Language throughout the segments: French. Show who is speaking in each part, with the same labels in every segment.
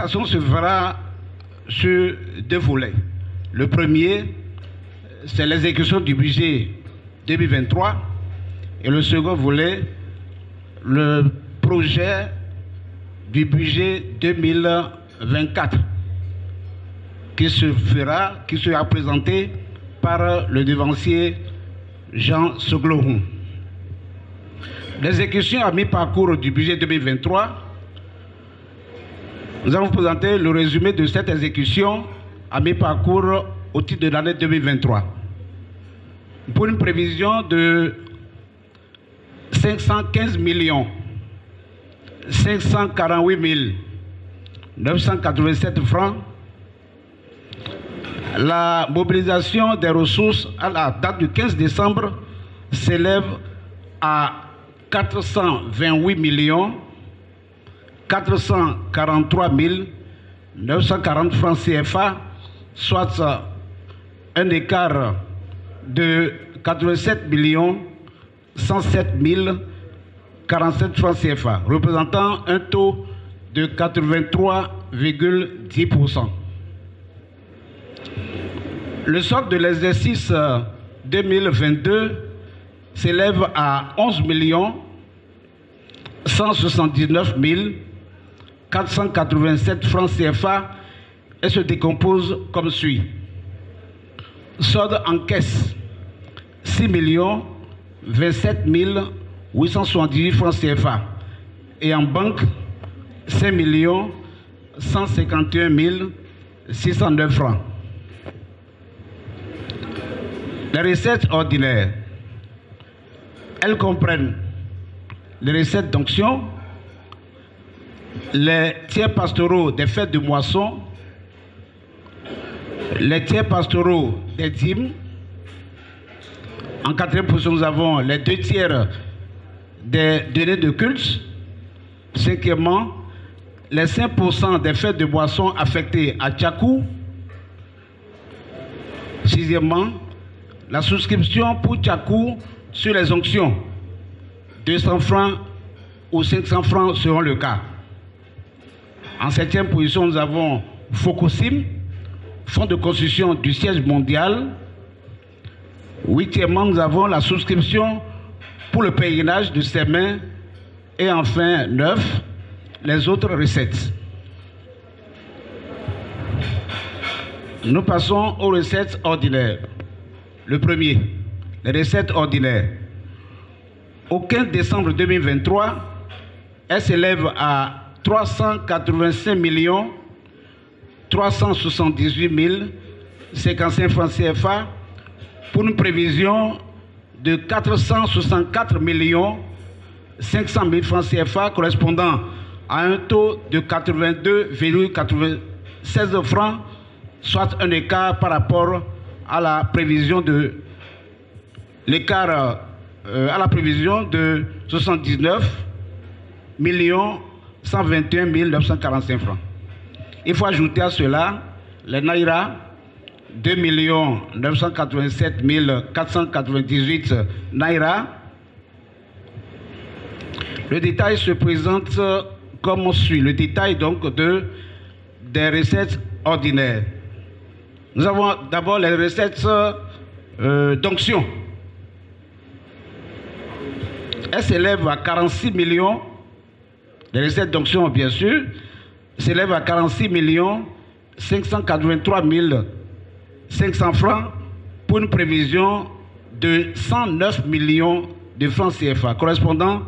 Speaker 1: l'allocation se fera sur deux volets. Le premier, c'est l'exécution du budget 2023 et le second volet, le projet du budget 2024 qui sera présenté par le devancier Jean Soglohun. L'exécution à mi-parcours du budget 2023, nous allons présenter le résumé de cette exécution à mi-parcours au titre de l'année 2023. Pour une prévision de 515 548 987 francs, la mobilisation des ressources à la date du 15 décembre s'élève à 428 443 940 francs CFA, soit un écart de 87 107 047 francs CFA, représentant un taux de 83,10%. Le solde de l'exercice 2022 s'élève à 11 179 487 francs CFA et se décompose comme suit. Solde en caisse 6 27 878 francs CFA et en banque 5 151 609 francs. Les recettes ordinaires, elles comprennent les recettes d'onction, les tiers pastoraux des fêtes de moisson, les tiers pastoraux des dîmes. En quatrième position, nous avons les 2 tiers des dîners de culte. Cinquièmement, les 5% des fêtes de boissons affectées à Tchakou. Sixièmement, la souscription pour Tchakou sur les onctions, 200 francs ou 500 francs selon le cas. En septième position, nous avons Fokosim, Fonds de construction du siège mondial. Huitièmement, nous avons la souscription pour le pèlerinage de Sémin. Et enfin, 9, les autres recettes. Nous passons aux recettes ordinaires. Le premier, les recettes ordinaires. Au 15 décembre 2023, elles s'élèvent à 385 378 055 francs CFA pour une prévision de 464 500 000 francs CFA correspondant à un taux de 82,96 francs, soit un écart par rapport à la prévision de à la prévision de 79 121 945 francs. Il faut ajouter à cela les naira, 2 987 498 naira. Le détail se présente comme suit. Le détail donc des recettes ordinaires. Nous avons d'abord les recettes d'onction. Elles s'élèvent à 46 millions. Les recettes d'onction, bien sûr, s'élèvent à 46 583 500 francs pour une prévision de 109 millions de francs CFA, correspondant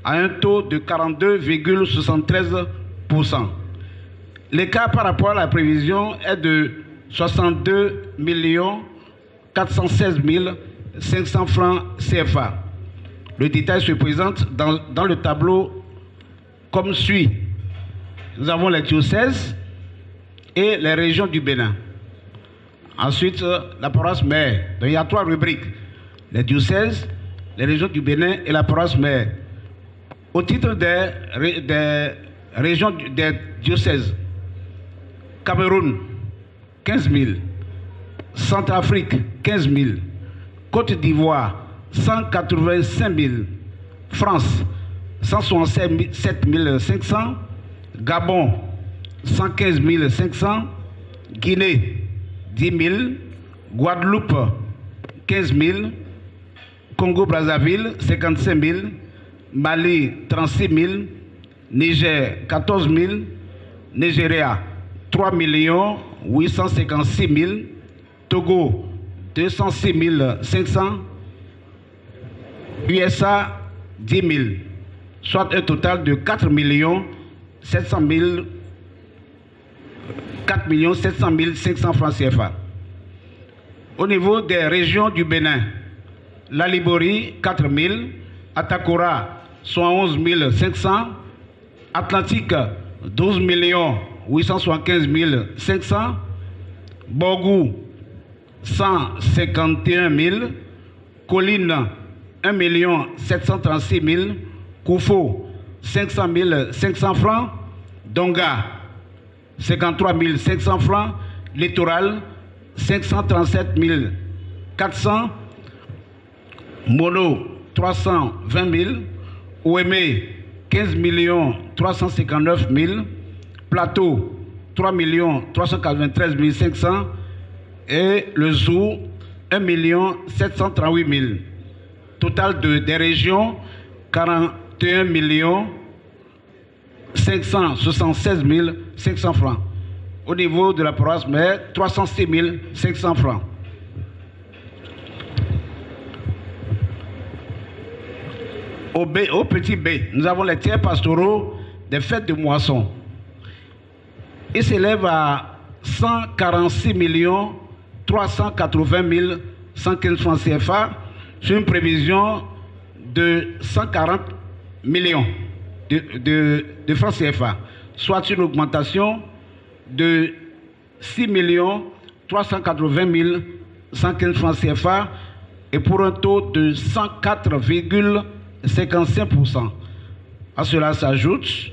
Speaker 1: à un taux de 42,73%. L'écart par rapport à la prévision est de 62 416 500 francs CFA. Le détail se présente dans le tableau comme suit. Nous avons les diocèses et les régions du Bénin. Ensuite, la paroisse mère. Donc, il y a 3 rubriques. Les diocèses, les régions du Bénin et la paroisse mère. Au titre des régions des diocèses, Cameroun, 15 000. Centrafrique, 15 000. Côte d'Ivoire, 185 000. France, 167 500. Gabon, 115 500. Guinée, 10 000. Guadeloupe, 15 000. Congo-Brazzaville, 55 000. Mali, 36 000. Niger, 14 000. Nigeria, 3 856 000. Togo, 206 500. USA, 10 000. Soit un total de 4 700 500 francs CFA. Au niveau des régions du Bénin, la Liborie, 4 000. Atakora, 71 500. Atlantique, 12 875 500. Borgou, 151 000. Colline, 1 736 000. Koufo, 500 500 francs. Donga, 53 500 francs. Littoral, 537 400. Mono, 320 000. Ouémé, 15 359 000. Plateau, 3 393 500. Et le Zou, 1 738 000. Total des régions, 41 576 500 francs. Au niveau de la province, mais 306 500 francs. Au petit B, nous avons les tiers pastoraux des fêtes de moisson. Ils s'élèvent à 146 380 115 francs CFA sur une prévision de 140 millions de francs CFA, soit une augmentation de 6 380 115 francs CFA et pour un taux de 104,55%. À cela s'ajoute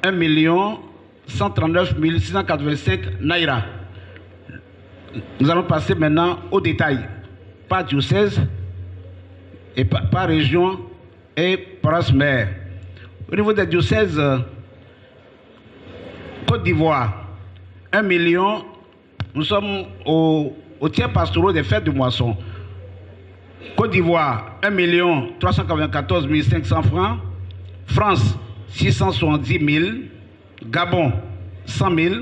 Speaker 1: 1 139 685 naira. Nous allons passer maintenant au détail, par diocèse et par région et par mère. Au niveau des diocèses, Côte d'Ivoire, 1 million, nous sommes au tiers pastoraux des fêtes de moisson. Côte d'Ivoire, 1 394 500 francs. France, 670 000. Gabon, 100 000.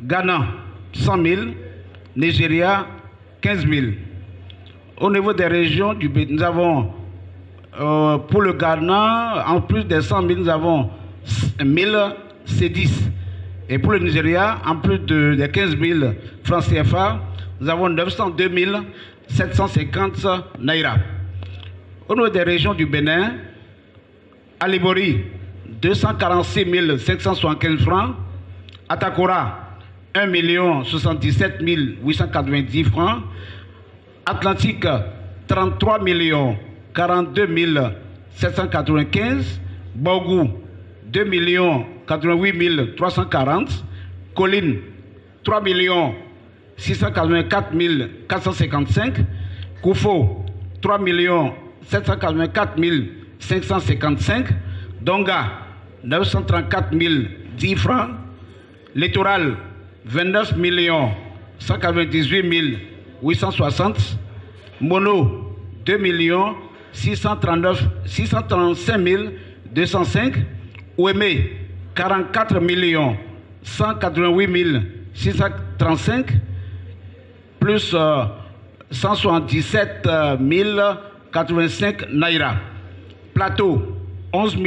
Speaker 1: Ghana, 100 000. Nigeria, 15 000. Au niveau des régions, nous avons, pour le Ghana, en plus des 100 000, nous avons 1000 C10. Et pour le Nigeria, en plus des 15 000 francs CFA, nous avons 902 750 naira. Au niveau des régions du Bénin, à Liborie, 246 575 francs. Atakora, 1 077 890 francs. Atlantique, 33 42 795. Borgou, 2 88 340. Colline, 3 684 455. Koufo, 3 784 555. Donga, 934 010 francs. Littoral, 29 198 860. Mono, 2 635 205. Ouémé, 44 188 635. Plus 177 085 naira. Plateau, 11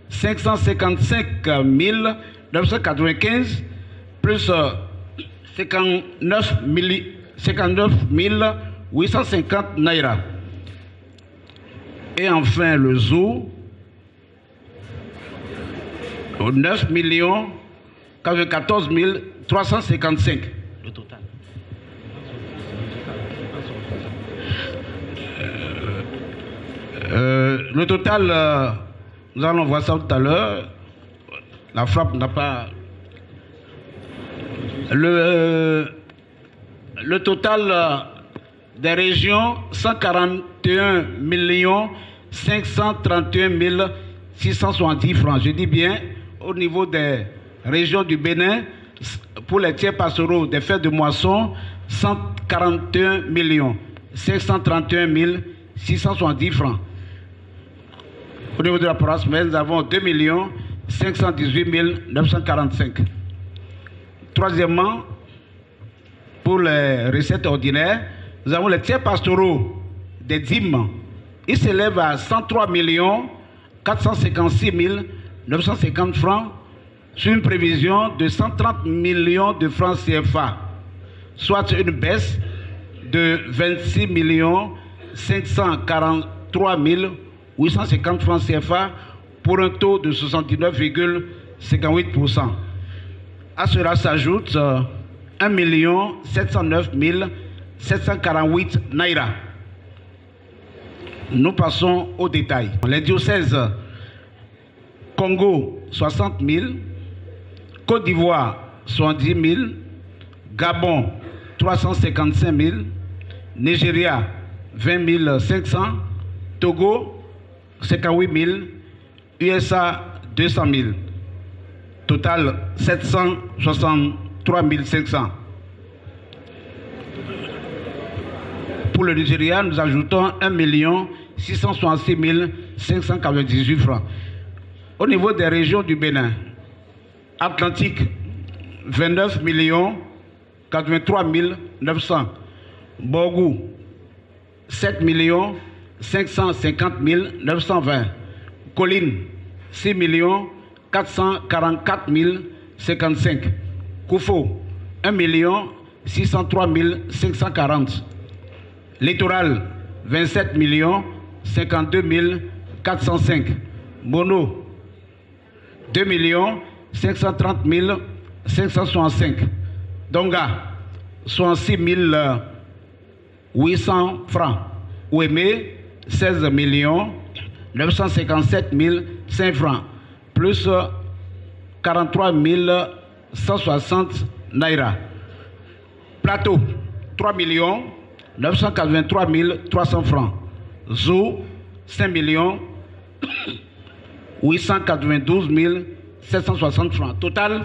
Speaker 1: 555 995 plus 59 850 naira. Et enfin le Zou, 9 94 355. Le total. Le total, nous allons voir ça tout à l'heure. La frappe n'a pas... Le total des régions, 141 531 670 francs. Je dis bien, au niveau des région du Bénin, pour les tiers pastoraux des fêtes de moisson, 141 531 670 francs. Au niveau de la paroisse, nous avons 2 518 945. Troisièmement, pour les recettes ordinaires, nous avons les tiers pastoraux des dîmes. Ils s'élèvent à 103 456 950 francs sur une prévision de 130 millions de francs CFA, soit une baisse de 26 543 850 francs CFA pour un taux de 69,58%. À cela s'ajoute 1 709 748 naira. Nous passons aux détails. Les diocèses: Congo 60 000, Côte d'Ivoire 70 000, Gabon 355 000, Nigeria 20 500, Togo 58 000, USA 200 000. Total 763 500. Pour le Nigeria, nous ajoutons 1 666 598 francs. Au niveau des régions du Bénin, Atlantique, 29 83 900. Borgou, 7 550 920. Colline, 6 444 055. Koufo, 1 603 540. Littoral, 27 52 405. Mono, 2 530 565. Donga, 66 800 francs. Ouémé, 16 957 500 francs. Plus 43 160 naira. Plateau, 3 983 300 francs. Zou, 5 892 760 francs. Total,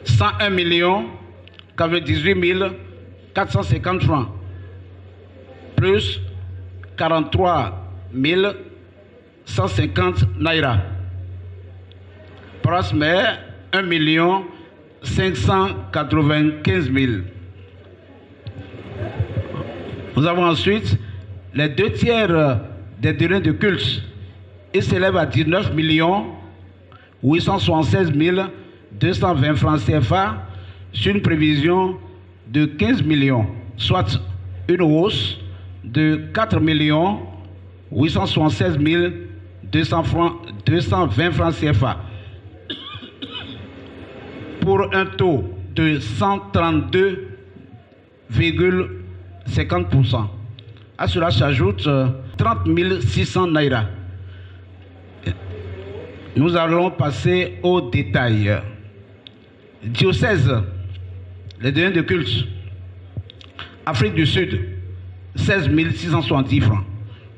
Speaker 1: 101 98 450 francs. Plus 43 150 naira. Paroisse mère, 1 595 000. Nous avons ensuite les 2 tiers des deniers de culte. Ils s'élèvent à 19 876 220 francs CFA sur une prévision de 15 millions, soit une hausse de 4 876 220 francs CFA pour un taux de 132,50%. À cela s'ajoute 30 600 naira. Nous allons passer aux détails. Diocèse, les deniers de culte. Afrique du Sud, 16 670 francs.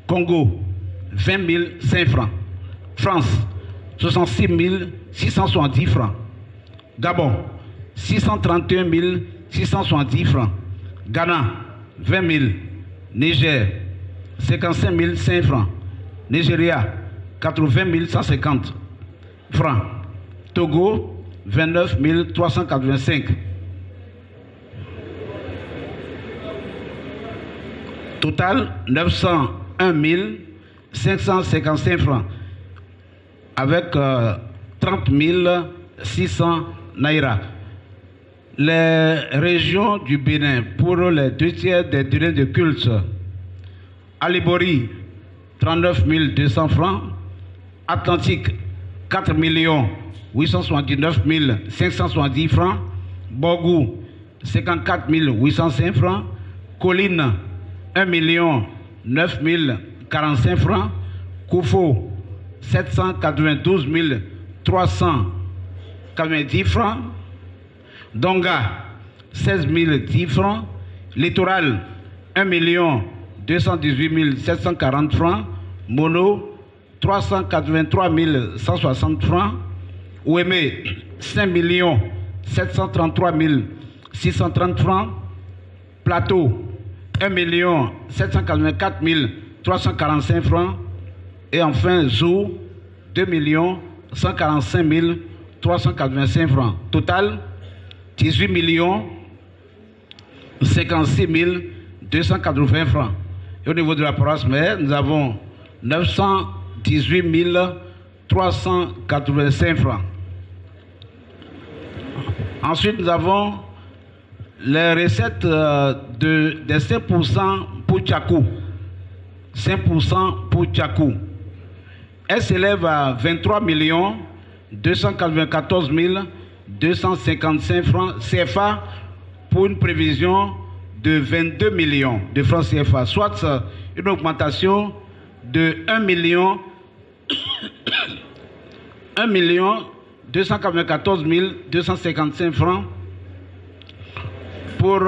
Speaker 1: Congo, 20 500 francs. France, 66 670 francs. Gabon, 631 670 francs. Ghana, 20 000. Niger, 55 500 francs. Nigeria, 80 150 francs. Togo, 29 385. Total, 901 555 francs. Avec 30 600 naira. Les régions du Bénin, pour les 2 tiers des deniers de culte: Alibori, 39 200 francs. Atlantique, 4 879 570 francs. Borgou, 54 805 francs. Colline, 1 9 045 francs. Koufo, 792 390 francs. Donga, 16 010 francs. Littoral, 1 218 740 francs. Mono, 383 160 francs. Ouémé, 5 733 630 francs. Plateau, 1 784 345 francs. Et enfin, Zou, 2 145 385 francs. Total, 18 56 280 francs. Et au niveau de la paroisse mère, nous avons 918 385 francs. Ensuite, nous avons les recettes des 5% pour Tchakou. 5% pour Tchakou. Elle s'élève à 23 294 255 francs CFA pour une prévision de 22 millions de francs CFA, soit une augmentation de 1 294 255 francs pour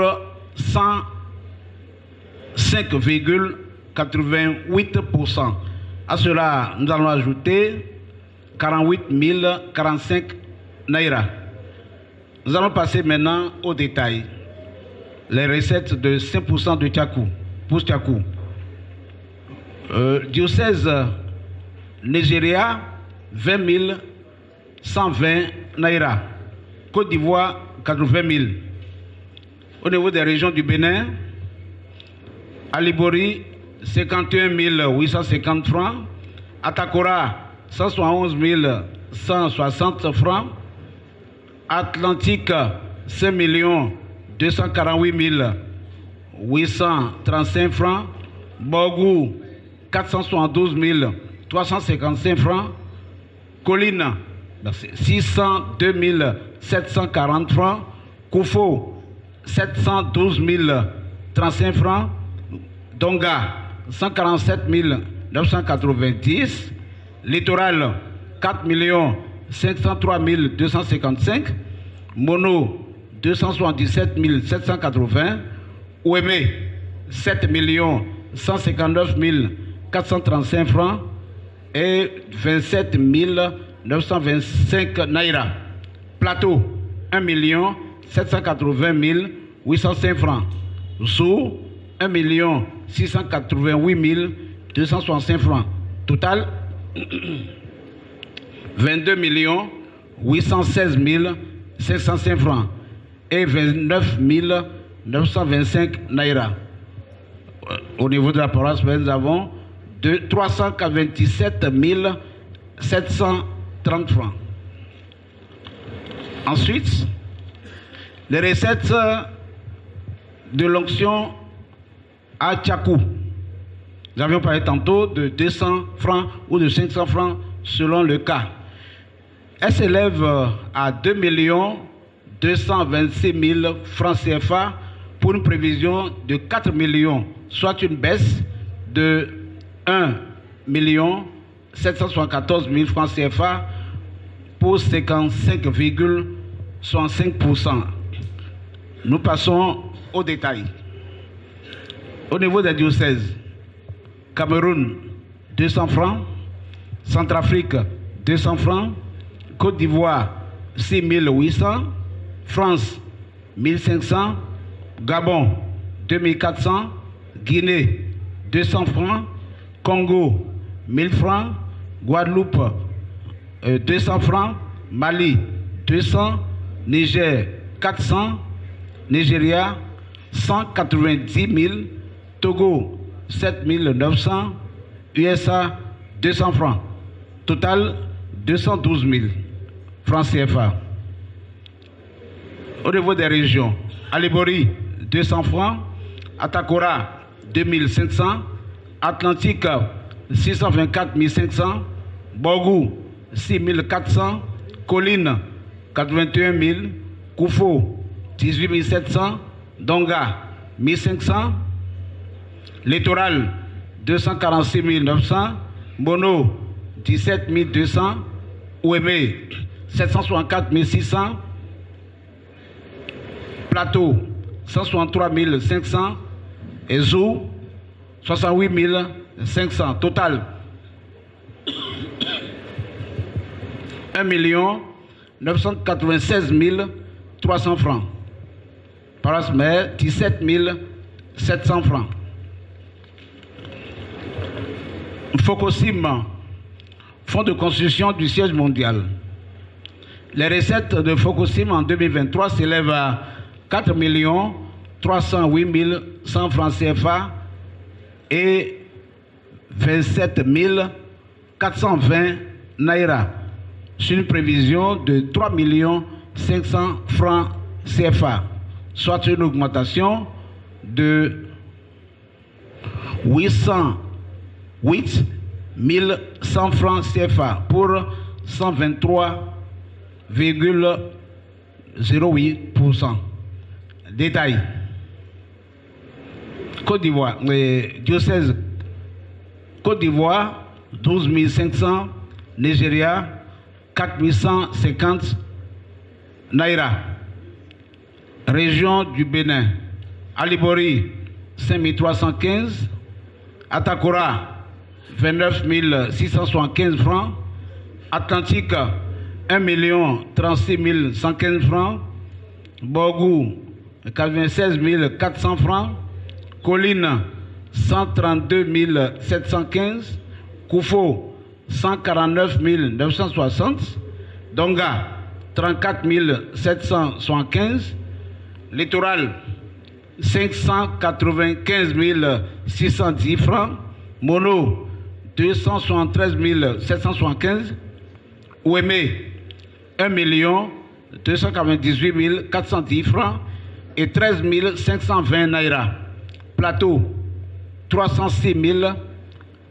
Speaker 1: 105,88%. À cela, nous allons ajouter 48 045 naira. Nous allons passer maintenant au détail. Les recettes de 5% de Tchakou, pour Tchakou. Diocèse Nigeria, 20 120 naira. Côte d'Ivoire, 80 000. Au niveau des régions du Bénin, Alibori, 51 850 francs. Atakora, 171 160 francs. Atlantique, 5 248 835 francs. Borgou, 472 355 francs. Colline, 602 740 francs. Koufo, 712 035 francs. Donga, 147 990. Littoral, 4 503 255. Mono, 277 780. Ouémé, 7 159 435 francs. Et 27 925 naira. Plateau, 1 780 805 francs. Zou, 1 688 265 francs. Total, 22 816 505 francs. Et 29 925 naira. Au niveau de la paroisse, nous avons 327 730 francs. Ensuite, les recettes de l'onction à Tchakou. Nous avions parlé tantôt de 200 francs ou de 500 francs selon le cas. Elle s'élève à 2 226 000 francs CFA pour une prévision de 4 millions, soit une baisse de 1 774 000 francs CFA pour 55,65%. Nous passons au détail. Au niveau des diocèses, Cameroun, 200 francs. Centrafrique, 200 francs. Côte d'Ivoire, 6 800. France, 1500. Gabon, 2400. Guinée, 200 francs. Congo, 1000 francs. Guadeloupe, 200 francs. Mali, 200. Niger, 400. Nigeria, 190 000. Togo, 7 900. USA, 200 francs. Total, 212 000 francs CFA. Au niveau des régions, Alibori, 200 francs. Atakora, 2500. Atlantique, 624 500. Borgou, 6 400. Colline, 81 000. Koufo, 18 700. Donga, 1500. Littoral, 246 900. Mono, 17 200. Ouémé, 764 600. Plateau, 163 500. Et Zou, 68 500. Total, 1 996 300 francs. Paroisse mère, 17 700 francs. Focosim, fonds de construction du siège mondial. Les recettes de Focosim en 2023 s'élèvent à 4 308 100 francs CFA et 27 420 naira, sur une prévision de 3 500 francs CFA, soit une augmentation de 808 100 francs CFA pour 123,08%. Détail. Côte d'Ivoire, diocèse Côte d'Ivoire, 12 500, Nigeria, 4 150 naira. Région du Bénin, Alibori, 5 315, Atakora, 29 675 francs, Atlantique, 1 36 115 francs, Borgou, 96 400 francs, Colline, 132 715, Koufo, 149 960, Donga, 34 775, Littoral, 595 610 francs, Mono, 273 775, Ouémé, 1 298 410 francs et 13 520 naira. Plateau, 306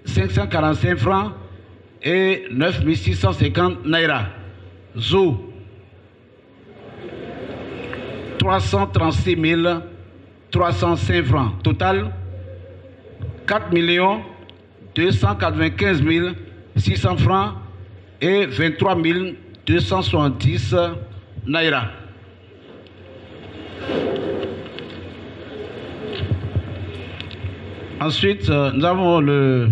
Speaker 1: 545 francs et 9 650 naira. Zou, 336 305 francs. Total, 4 295 600 francs et 23 270 naira. Ensuite, nous avons les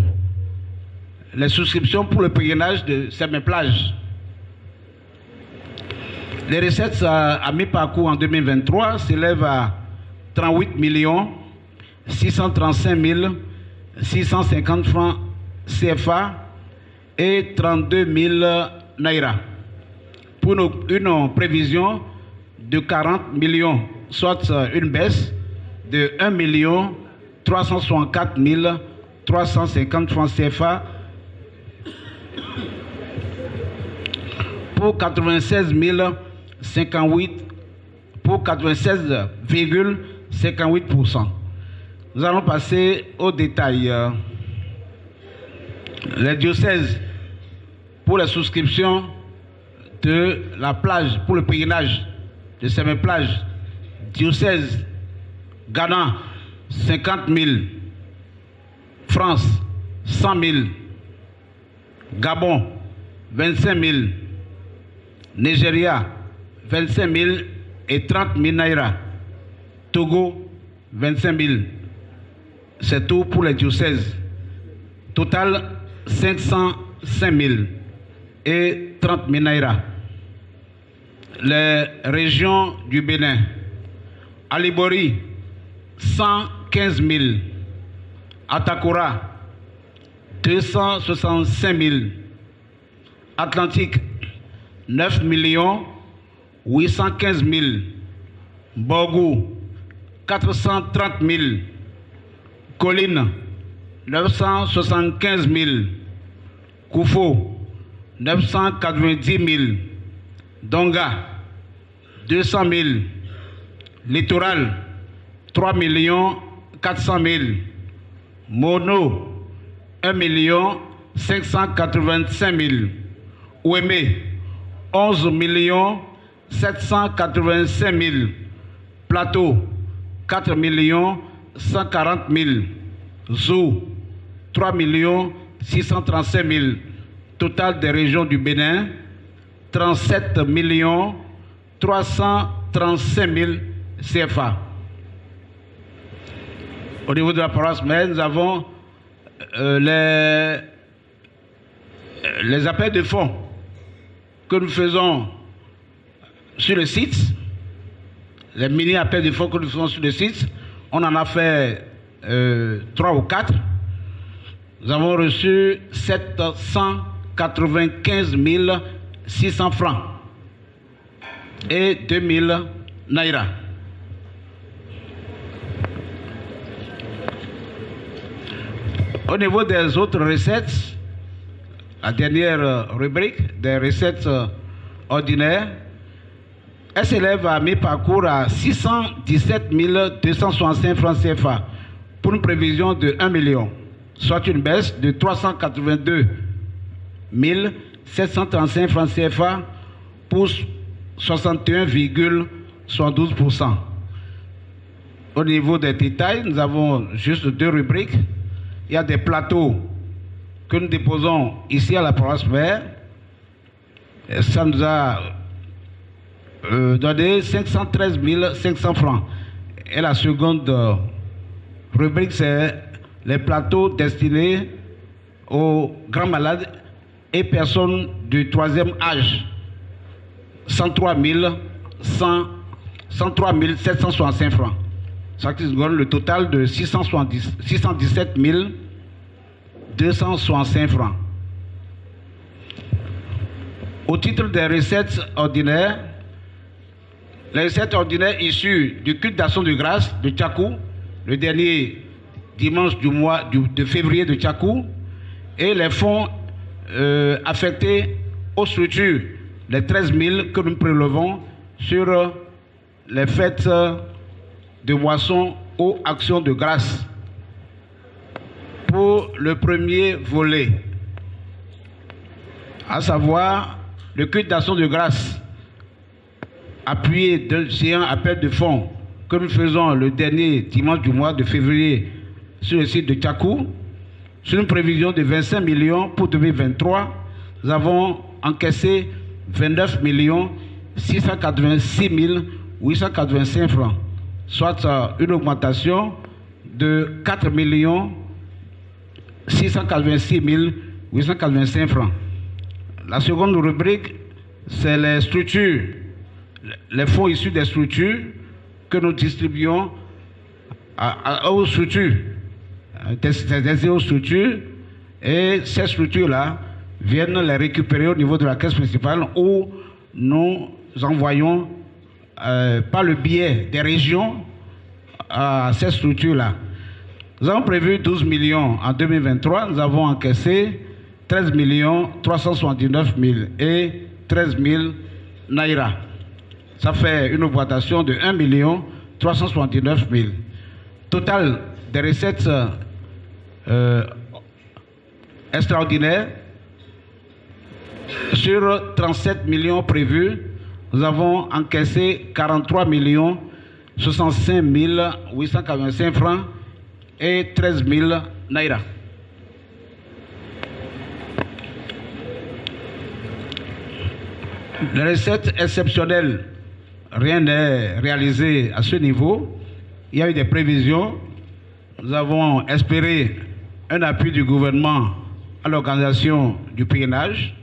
Speaker 1: souscriptions pour le pèlerinage de Semé-Plage. Les recettes à mi-parcours en 2023 s'élèvent à 38 635 650 francs CFA et 32 000 naira, pour une prévision de 40 millions, soit une baisse de 1 364 350 francs CFA pour 96,58%. Nous allons passer au détail. Les diocèses pour les souscriptions de la plage, pour le pèlerinage de Semé-Plage. Diocèse Ghana, 50 000. France, 100 000. Gabon, 25 000. Nigeria, 25 000 et 30 000 naira. Togo, 25 000. C'est tout pour les diocèses. Total, 505 000 et 30 000 naira. Les régions du Bénin. Alibori, 115 000. Atakora, 265 000. Atlantique, 9 815 000. Borgou, 430 000. Colline, 975 000. Koufo, 990 000. Donga, 200 000. Littoral, 3 400 000. Mono, 1 585 000. Ouémé, 11 785 000. Plateau, 4 140 000. Zou, 3 635 000. Total des régions du Bénin, 37 335 000 CFA. Au niveau de la paroisse mère, nous avons les appels de fonds que nous faisons sur le site. Les mini-appels de fonds que nous faisons sur le site, on en a fait 3 ou 4. Nous avons reçu 795 600 francs et 2000 naira. Au niveau des autres recettes, la dernière rubrique des recettes ordinaires, elle s'élève à mi-parcours à 617 265 francs CFA pour une prévision de 1 million, soit une baisse de 382 735 francs CFA pour 61,72%. Au niveau des détails, nous avons juste 2 rubriques. Il y a des plateaux que nous déposons ici à la province mère. Ça nous a donné 513 500 francs. Et la seconde rubrique, c'est les plateaux destinés aux grands malades et personnes du 3e âge. 103 765 francs. Ça qui donne le total de 617 265 francs. Au titre des recettes ordinaires, les recettes ordinaires issues du culte d'action de grâce de Tchakou, le dernier dimanche du mois de février de Tchakou, et les fonds affectés aux structures, les 13 000 que nous prélevons sur les fêtes de moisson aux actions de grâce. Pour le premier volet, à savoir le culte d'action de grâce, appuyé d'un géant appel de fonds que nous faisons le dernier dimanche du mois de février sur le site de Tchakou, sur une prévision de 25 millions pour 2023, nous avons encaissé 29 686 885 francs, soit une augmentation de 4 686 885 francs. La seconde rubrique, c'est les structures, les fonds issus des structures que nous distribuons aux structures, aux structures, et ces structures-là viennent les récupérer au niveau de la caisse principale où nous envoyons par le biais des régions à ces structures-là. Nous avons prévu 12 millions en 2023, nous avons encaissé 13 379 000 et 13 000 naira. Ça fait une augmentation de 1 379 000. Total des recettes extraordinaires, sur 37 millions prévus, nous avons encaissé 43 65 845 francs et 13 000 naira. Les recettes exceptionnelles, rien n'est réalisé à ce niveau. Il y a eu des prévisions. Nous avons espéré un appui du gouvernement à l'organisation du pèlerinage.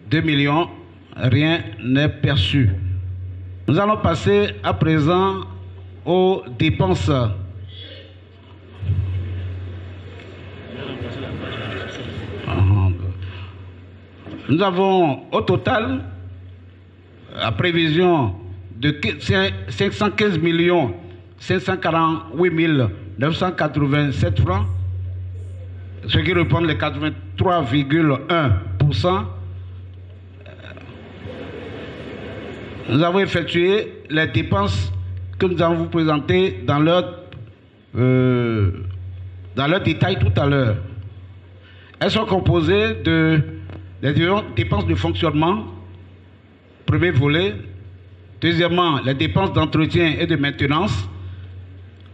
Speaker 1: 2 millions, rien n'est perçu. Nous allons passer à présent aux dépenses. Nous avons au total la prévision de 515 548 987 francs, ce qui reprend les 83,1%. Nous avons effectué les dépenses que nous allons vous présenter dans leur détail tout à l'heure. Elles sont composées des dépenses de fonctionnement, premier volet. Deuxièmement, les dépenses d'entretien et de maintenance.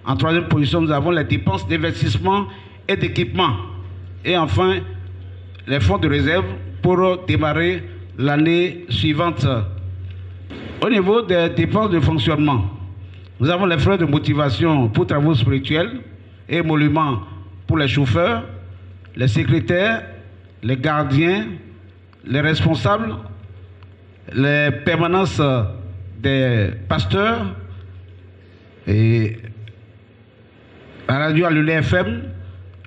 Speaker 1: En troisième position, nous avons les dépenses d'investissement et d'équipement. Et enfin, les fonds de réserve pour démarrer l'année suivante. Au niveau des dépenses de fonctionnement, nous avons les frais de motivation pour travaux spirituels et émoluments pour les chauffeurs, les secrétaires, les gardiens, les responsables, les permanences des pasteurs et la radio Alulé FM,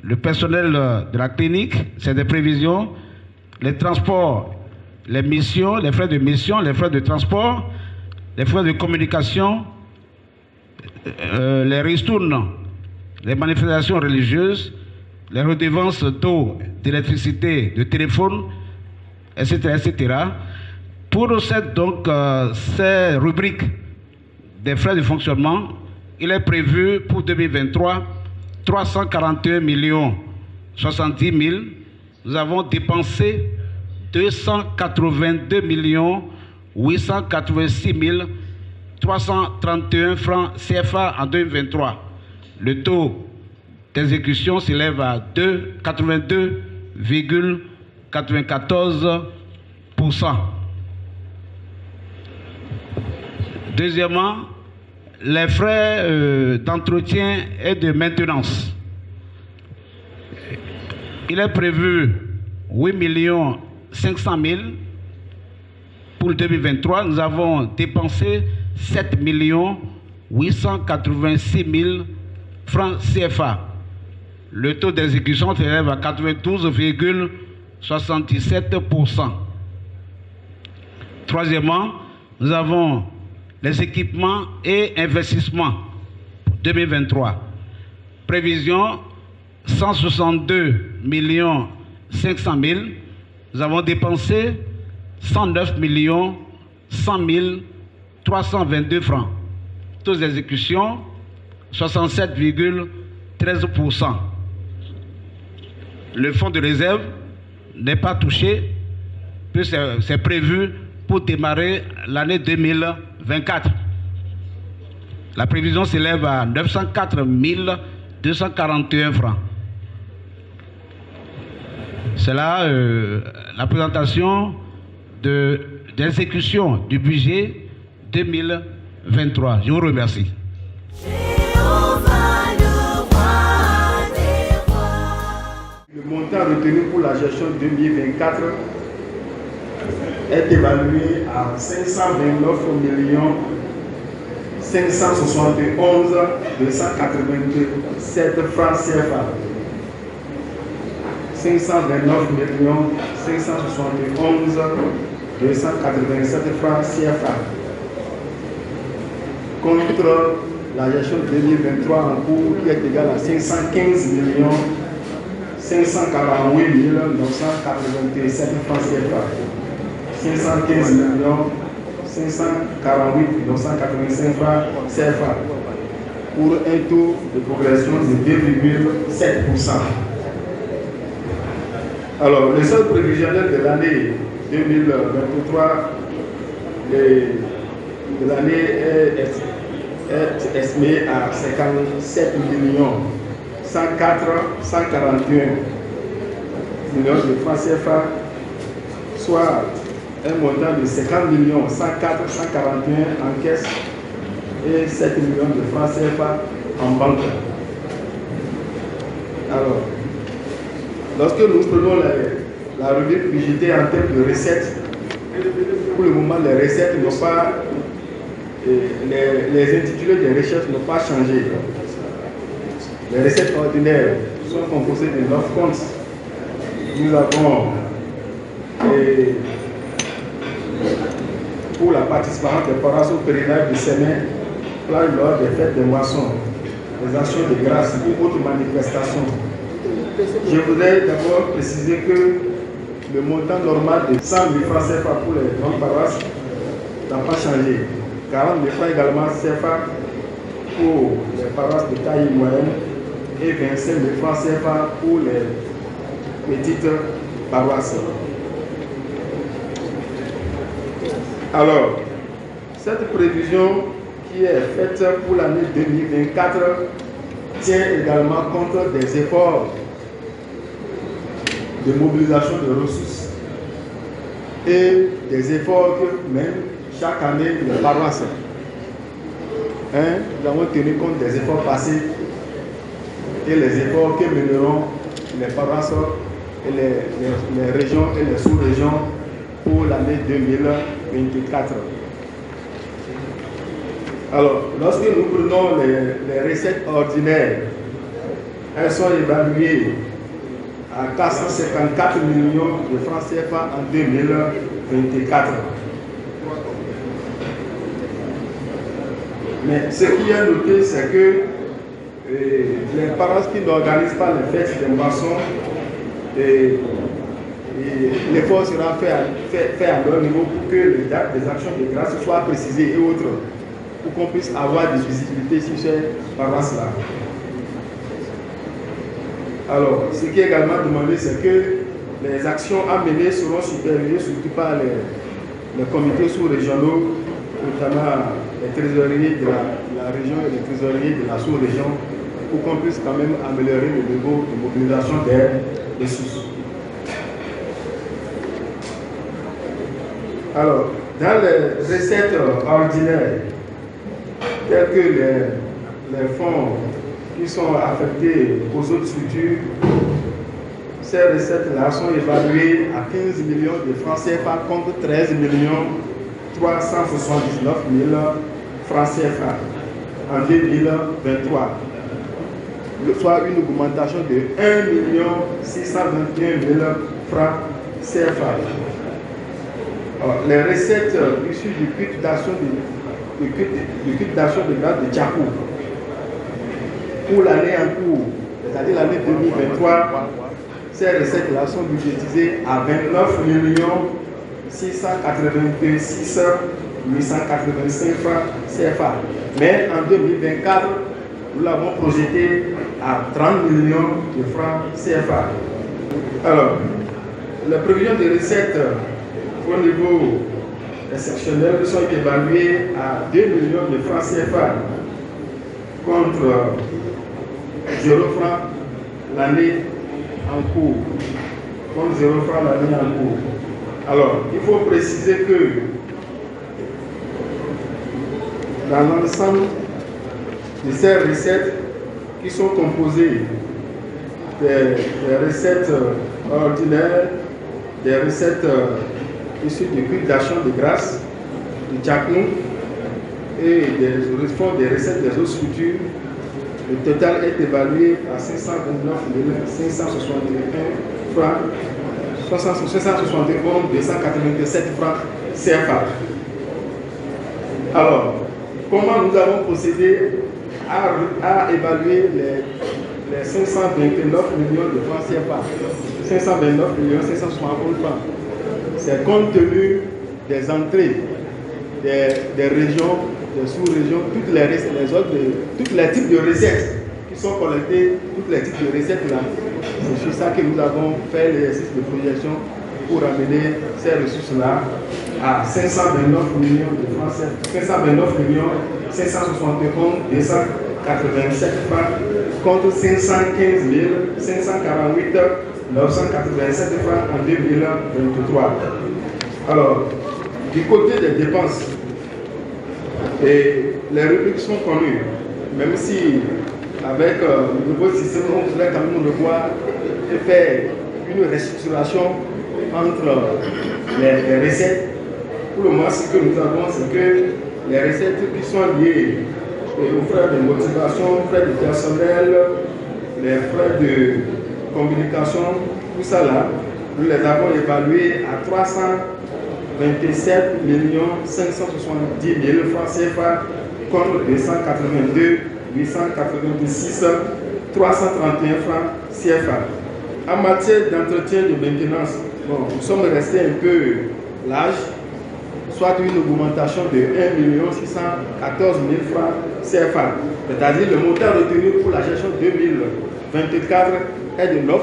Speaker 1: le personnel de la clinique, c'est des prévisions, les transports, les missions, les frais de mission, les frais de transport, les frais de communication, les ristournes, les manifestations religieuses, les redevances d'eau, d'électricité, de téléphone, etc., etc. Pour ces rubriques des frais de fonctionnement, il est prévu pour 2023 341 millions 70 000. Nous avons dépensé 282 millions 886 331 francs CFA en 2023. Le taux d'exécution s'élève à 82,94%. Deuxièmement, les frais d'entretien et de maintenance. Il est prévu 8 500 000 pour 2023. Nous avons dépensé 7 886 000 francs CFA. Le taux d'exécution s'élève à 92,77%. Troisièmement, nous avons les équipements et investissements 2023. Prévision 162 500 000. Nous avons dépensé 109 100 322 francs. Taux d'exécution 67,13%. Le fonds de réserve n'est pas touché, puisque c'est prévu pour démarrer l'année 2024. La prévision s'élève à 904 241 francs. C'est là la présentation d'exécution du budget 2023. Je vous remercie.
Speaker 2: Le montant retenu pour la gestion 2024 est évalué à 529 571 287 francs CFA. 529 571 287 francs CFA. Contre la gestion 2023 en cours qui est égale à 515 548 987 francs CFA. 515 548 985 francs CFA pour un taux de progression de 2,7%. Alors, le solde prévisionnel de l'année 2023 de l'année est estimé à 57 104 141 millions de francs CFA, soit un montant de 50 104 141 en caisse et 7 millions de francs CFA en banque. Alors, lorsque nous prenons la rubrique budgétaire en termes de recettes, pour le moment, les recettes n'ont pas, les intitulés des recherches n'ont pas changé. Les recettes ordinaires sont composées de 9 comptes. Nous avons pour la participation des paroisses au pèlerinage de Sémin, lors des fêtes de moissons, les actions de grâce et autres manifestations. Je voudrais d'abord préciser que le montant normal de 100 000 francs CFA pour les grandes paroisses n'a pas changé. 40 000 francs également CFA pour les paroisses de taille moyenne et 25 000 francs CFA pour les petites paroisses. Alors, cette prévision qui est faite pour l'année 2024 tient également compte des efforts de mobilisation de ressources et des efforts que mènent chaque année les paroisses. Nous avons tenu compte des efforts passés et les efforts que mèneront les paroisses et les régions et les sous-régions pour l'année 2024. Alors, lorsque nous prenons les recettes ordinaires, elles sont évaluées à 454 millions de francs CFA en 2024. Mais ce qui est noté, c'est que les paroisses qui n'organisent pas les fêtes des moissons, l'effort sera fait à leur niveau pour que les dates des actions de grâce soient précisées et autres, pour qu'on puisse avoir des visibilités sur ces paroisses-là. Alors, ce qui est également demandé, c'est que les actions à mener seront supervisées surtout par les comités sous-régionaux, notamment les trésoriers de la région et les trésoriers de la sous-région, pour qu'on puisse quand même améliorer le niveau de mobilisation des ressources. Alors, dans les recettes ordinaires, telles que les fonds qui sont affectés aux autres structures, ces recettes-là sont évaluées à 15 millions de francs CFA contre 13 379 000 francs CFA en 2023, soit une augmentation de 1 621 000 francs CFA. Alors, les recettes issues du culte d'action de grâce de Tchakou pour l'année en cours, c'est-à-dire l'année 2023, ces recettes-là sont budgétisées à 29 686 885 francs CFA. Mais en 2024, nous l'avons projeté à 30 millions de francs CFA. Alors, les prévisions de recettes au niveau exceptionnel sont évaluées à 2 millions de francs CFA contre 0 francs l'année en cours. Contre 0 francs l'année en cours. Alors, il faut préciser que dans l'ensemble de ces recettes qui sont composées des recettes ordinaires, des recettes issues du culte d'action de grâce, du Tchaknou et des recettes des autres structures, le total est évalué à 529 561 francs, 571 287 francs CFA. Alors, comment nous avons procédé à évaluer les 529 millions de francs CFA, 529 571 francs? C'est compte tenu des entrées des régions, des sous-régions, tous les types de recettes qui sont collectées, tous les types de recettes là. C'est sur ça que nous avons fait l'exercice de projection pour amener ces ressources-là à 529 millions de francs, 529 millions 571 287 francs contre 515 548 987 francs en 2023. Alors, du côté des dépenses, et les rubriques sont connues, même si avec le nouveau système, on voudrait quand même revoir et faire une restructuration entre les recettes. Pour le moment, ce que nous avons, c'est que les recettes qui sont liées aux frais de motivation, frais de personnel, les frais de communication, tout ça là, nous les avons évalués à 327 570 000 francs CFA contre 282 886 331 francs CFA. En matière d'entretien de maintenance, nous sommes restés un peu larges, soit une augmentation de 1 614 000 francs CFA. C'est-à-dire le montant retenu pour la gestion 2024 est de 9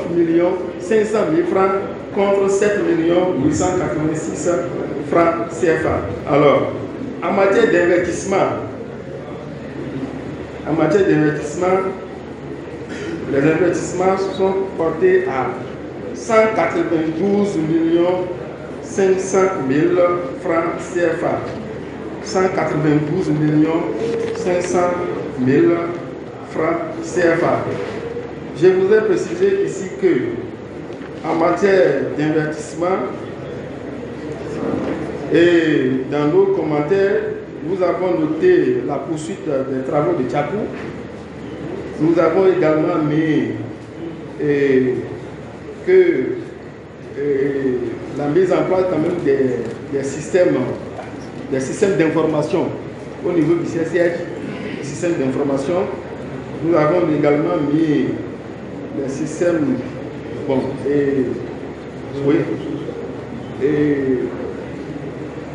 Speaker 2: 500 000 francs contre 7 886 francs CFA. Alors, en matière d'investissement, les investissements sont portés à 192 500 000 francs CFA. 192 500 000 francs CFA. Je vous ai précisé ici que en matière d'investissement et dans nos commentaires, nous avons noté la poursuite des travaux de Tchapou. Nous avons également mis la mise en place quand même des systèmes d'information au niveau du CSH, des systèmes d'information. Nous avons également mis les systèmes,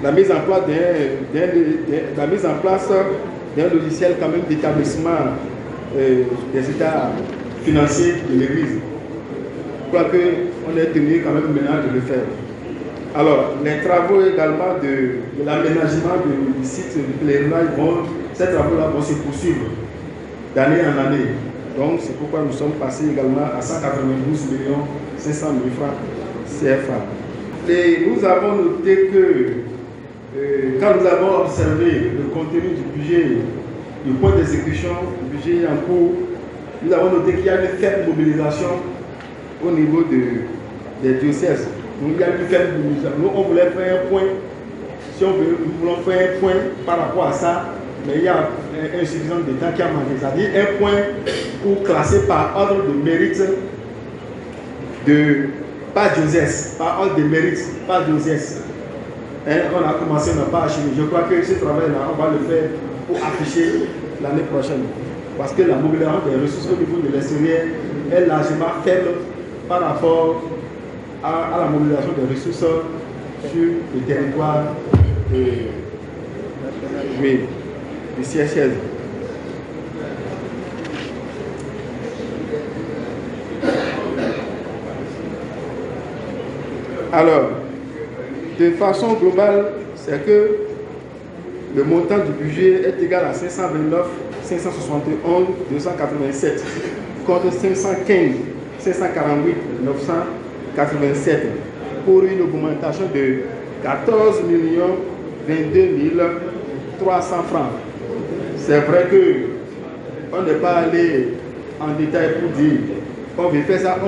Speaker 2: la mise en place d'un logiciel quand même d'établissement des états financiers de l'Église. Je crois qu'on est tenu quand même maintenant de le faire. Alors, les travaux également de l'aménagement du site du pèlerinage, ces travaux-là vont se poursuivre d'année en année. Donc, c'est pourquoi nous sommes passés également à 192 500 000 francs CFA. Et nous avons noté que quand nous avons observé le contenu du budget, du point d'exécution, du budget en cours, nous avons noté qu'il y a une faible mobilisation au niveau des diocèses. Donc il y a une faible mobilisation. Nous, on voulait faire un point, si nous voulons faire un point par rapport à ça, mais il y a insuffisance de temps qui a manqué. C'est-à-dire un point pour classer par ordre de mérite pas diocèse, par ordre de mérite, pas diocèse. On a commencé, on n'a pas achevé. Je crois que ce travail-là, on va le faire pour afficher l'année prochaine. Parce que la mobilisation des ressources au niveau de l'extérieur est largement faible par rapport à la mobilisation des ressources sur le territoire du CHL. Alors, de façon globale, c'est que le montant du budget est égal à 529 571 287 contre 515 548 987 pour une augmentation de 14 22 300 francs. C'est vrai qu'on n'est pas allé en détail pour dire on veut faire ça,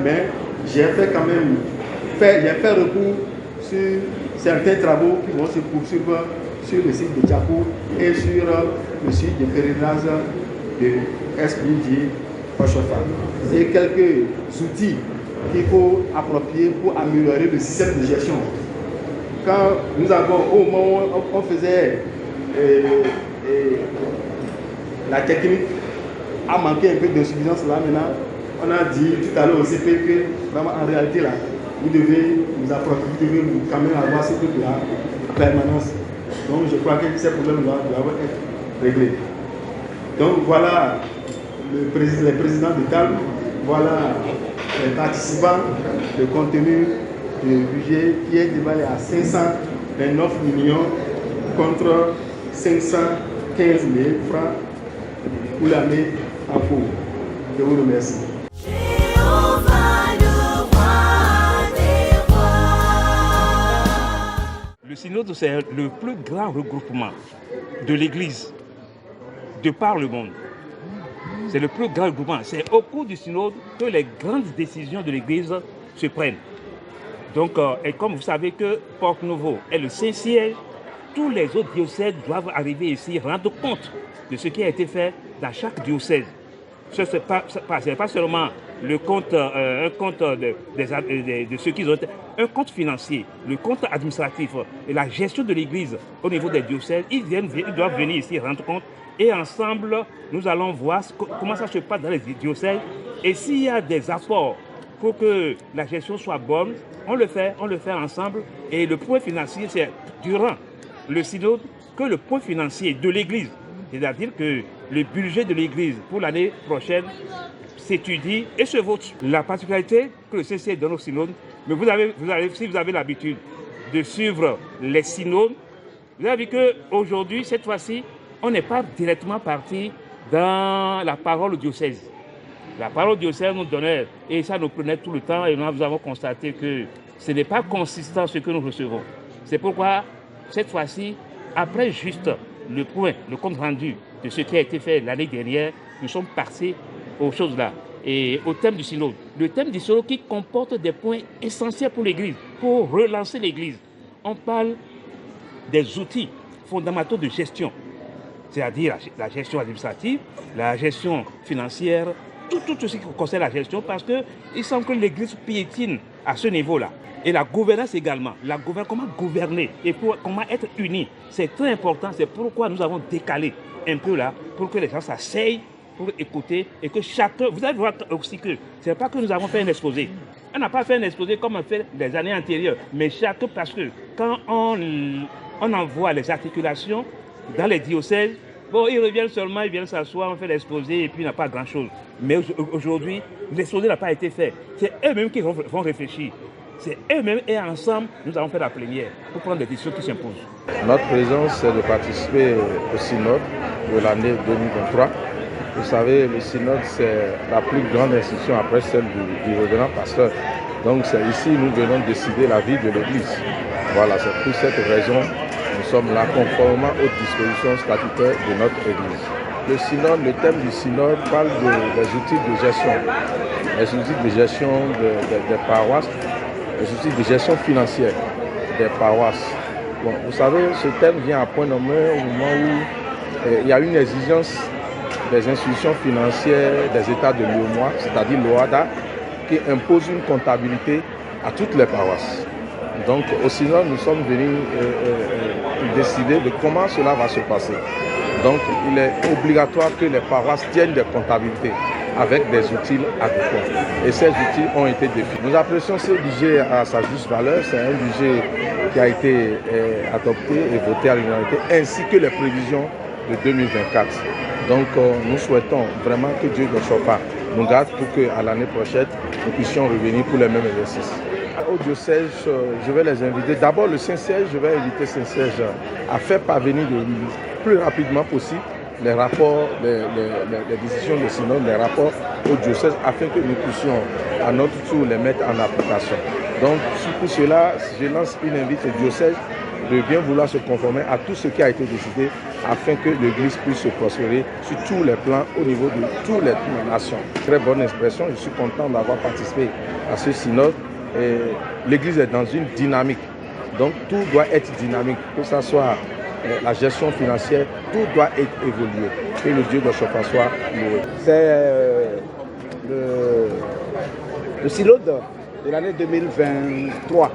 Speaker 2: mais j'ai fait quand même recours sur certains travaux qui vont se poursuivre sur le site de Tchapou et sur le site de pèlerinage de SPJ Pochofa. C'est quelques outils qu'il faut approprier pour améliorer le système de gestion. Quand nous avons, au moment où on faisait la technique a manqué un peu de suffisance là maintenant, on a dit tout à l'heure au CP que vraiment en réalité là, vous devez nous approprier, vous devez quand même avoir ce truc-là en permanence. Donc je crois que ces problèmes-là doivent être réglés. Donc voilà les présidents de table, voilà les participants, le contenu du budget qui est évalué à 529 millions contre 515 000 francs pour l'année en cours. Je vous remercie.
Speaker 3: Le synode, c'est le plus grand regroupement de l'Église de par le monde. C'est le plus grand regroupement. C'est au cours du synode que les grandes décisions de l'Église se prennent. Donc, et comme vous savez que Porte-Nouveau est le Saint-Siège, tous les autres diocèses doivent arriver ici, rendre compte de ce qui a été fait dans chaque diocèse. Ce n'est pas seulement le compte, un compte de ce qu'ils ont été, un compte financier, le compte administratif et la gestion de l'Église au niveau des diocèses. Ils doivent venir ici rendre compte et ensemble, nous allons voir comment ça se passe dans les diocèses et s'il y a des apports pour que la gestion soit bonne, on le fait ensemble. Et le point financier, c'est durant le synode que le point financier de l'Église, c'est-à-dire que le budget de l'Église pour l'année prochaine s'étudie et se vote. La particularité que le CC donne au synode, mais si vous avez l'habitude de suivre les synodes, vous avez vu qu'aujourd'hui, cette fois-ci, on n'est pas directement parti dans la parole au diocèse. La parole au diocèse nous donnait, et ça nous prenait tout le temps, et nous avons constaté que ce n'est pas consistant ce que nous recevons. C'est pourquoi, cette fois-ci, après juste le point, le compte rendu de ce qui a été fait l'année dernière, nous sommes passés aux choses là. Et au thème du synode. Le thème du synode qui comporte des points essentiels pour l'Église, pour relancer l'Église. On parle des outils fondamentaux de gestion, c'est-à-dire la gestion administrative, la gestion financière, tout ce qui concerne la gestion, parce qu'il semble que l'Église piétine à ce niveau-là. Et la gouvernance également, comment gouverner et comment être unis, c'est très important, c'est pourquoi nous avons décalé un peu là, pour que les gens s'asseyent, pour écouter, et que chacun, vous allez voir aussi que ce n'est pas que nous avons fait un exposé, on n'a pas fait un exposé comme on fait les années antérieures, mais chacun, parce que quand on envoie les articulations dans les diocèses, bon, ils reviennent seulement, ils viennent s'asseoir, on fait l'exposé et puis il n'y a pas grand-chose. Mais aujourd'hui, l'exposé n'a pas été fait. C'est eux-mêmes qui vont réfléchir. C'est eux-mêmes et ensemble, nous allons faire la plénière pour prendre des décisions qui s'imposent.
Speaker 4: Notre présence, c'est de participer au synode de l'année 2023. Vous savez, le synode, c'est la plus grande institution après celle du révérend pasteur. Donc c'est ici nous venons décider la vie de l'Église. Voilà, c'est pour cette raison nous sommes là conformément aux dispositions statutaires de notre Église. Le synode, le thème du synode parle des outils de gestion. Les outils de gestion des paroisses, les outils de gestion financière des paroisses. Bon, vous savez, ce thème vient à point nommé au moment où il y a une exigence des institutions financières des États de l'UEMOA, c'est-à-dire l'OADA, qui impose une comptabilité à toutes les paroisses. Donc au synode, nous sommes venus décider de comment cela va se passer. Donc il est obligatoire que les paroisses tiennent des comptabilités avec des outils adéquats. Et ces outils ont été définis. Nous apprécions ce budget à sa juste valeur. C'est un budget qui a été adopté et voté à l'unanimité, ainsi que les prévisions de 2024. Donc nous souhaitons vraiment que Dieu ne soit pas nous garde pour qu'à l'année prochaine, nous puissions revenir pour les mêmes exercices. Au diocèse, je vais les inviter. D'abord, le Saint-Siège, je vais inviter Saint-Siège à faire parvenir le plus rapidement possible les rapports, les décisions de synode, les rapports au diocèse, afin que nous puissions à notre tour les mettre en application. Donc, pour cela, je lance une invite au diocèse de bien vouloir se conformer à tout ce qui a été décidé afin que l'Église puisse se prospérer sur tous les plans au niveau de toutes les nations. Très bonne expression, je suis content d'avoir participé à ce synode. L'Église est dans une dynamique, donc tout doit être dynamique, que ce soit la gestion financière, tout doit être évolué. Que le Dieu de Chopin soit loué.
Speaker 5: C'est le synode de l'année 2023